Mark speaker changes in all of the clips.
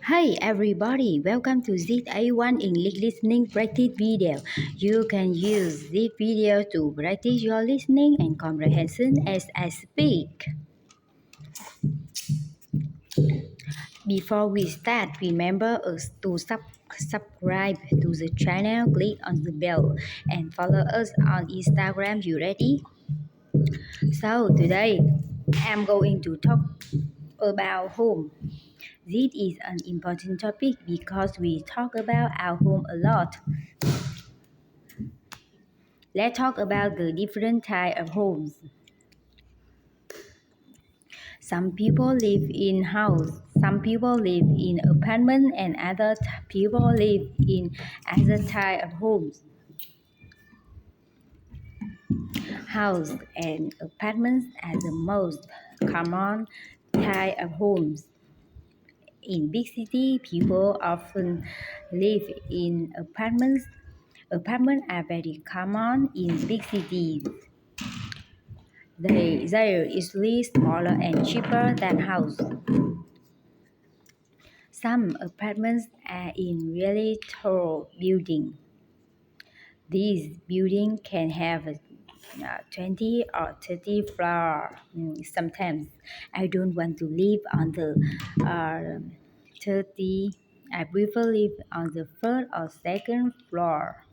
Speaker 1: Hi everybody, welcome to ZA1 English listening practice video. You can use this video to practice your listening and comprehension as I speak. Before we start, remember to subscribe to the channel, click on the bell, and follow us on Instagram. You ready? So today, I'm going to talk about home. This is an important topic because we talk about our home a lot. Let's talk about the different types of homes. Some people live in house, some people live in apartment, and other people live in other type of homes. House and apartments are the most common type of homes. In big city, people often live in apartments. Apartments are very common in big cities. They are usually smaller and cheaper than houses. Some apartments are in really tall buildings. These buildings can have 20 or 30 floors. Sometimes I don't want to live on the 30. I prefer live on the first or second floor.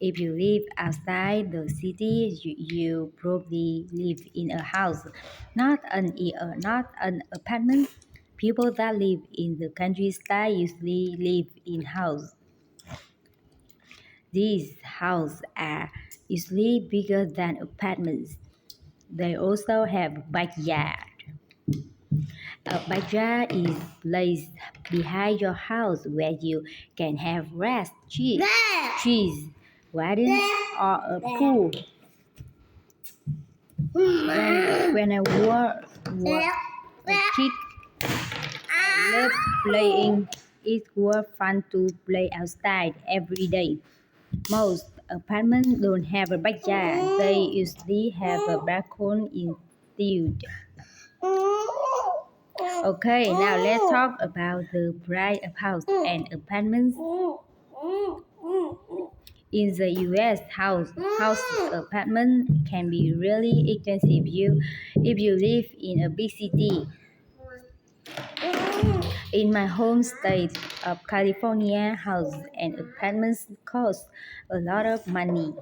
Speaker 1: If you live outside the city, you probably live in a house, not an apartment. People that live in the countryside usually live in houses. These houses are usually bigger than apartments. They also have backyard. A backyard is placed behind your house where you can have grass, trees, garden, or a pool. When I was a kid, I loved playing. It was fun to play outside every day. Most apartments don't have a backyard. They usually have a balcony instead. Okay, now let's talk about the price of house and apartments. In the US, house apartment can be really expensive if you live in a big city. In my home state of California, houses and apartments cost a lot of money.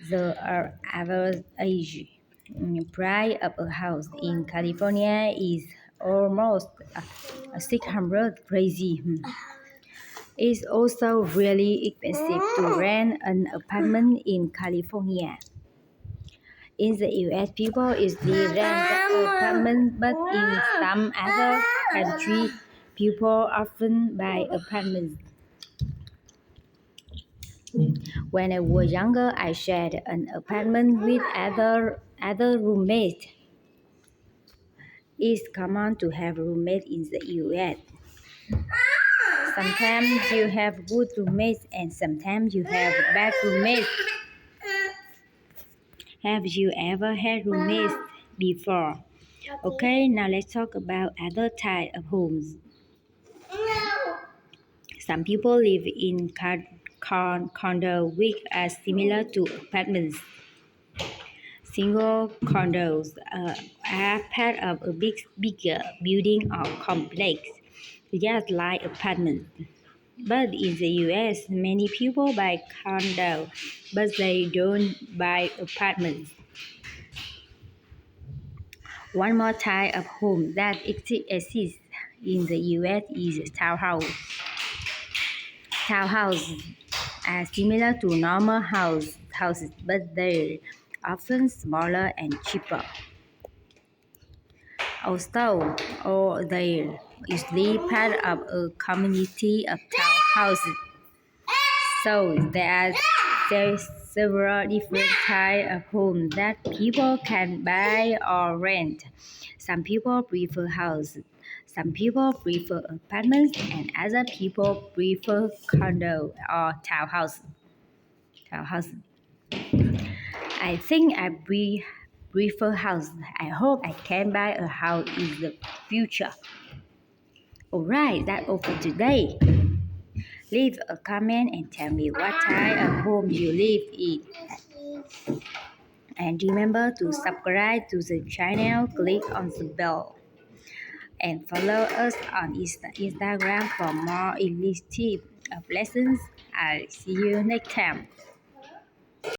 Speaker 1: The average price of a house in California is almost 600 crazy. It's also really expensive to rent an apartment in California. In the US, people usually rent the apartment, but in some other countries, people often buy apartments. When I was younger, I shared an apartment with other roommates. It's common to have roommates in the US. Sometimes you have good roommates and sometimes you have bad roommates. Have you ever had roommates before? Okay, now let's talk about other types of homes. Some people live in condos which are similar to apartments. Single condos are part of a bigger building or complex, just like apartments. But in the US, many people buy condos, but they don't buy apartments. One more type of home that exists in the US is townhouse. Townhouses are similar to normal houses, but they're often smaller and cheaper. Also, they're usually part of a community of townhouses. So there are several different types of homes that people can buy or rent. Some people prefer houses, some people prefer apartments, and other people prefer condo or townhouses. I think I prefer house. I hope I can buy a house in the future. Alright, that's all for today. Leave a comment and tell me what type of home you live in. And remember to subscribe to the channel, click on the bell, and follow us on Instagram for more English tips of lessons. I'll see you next time.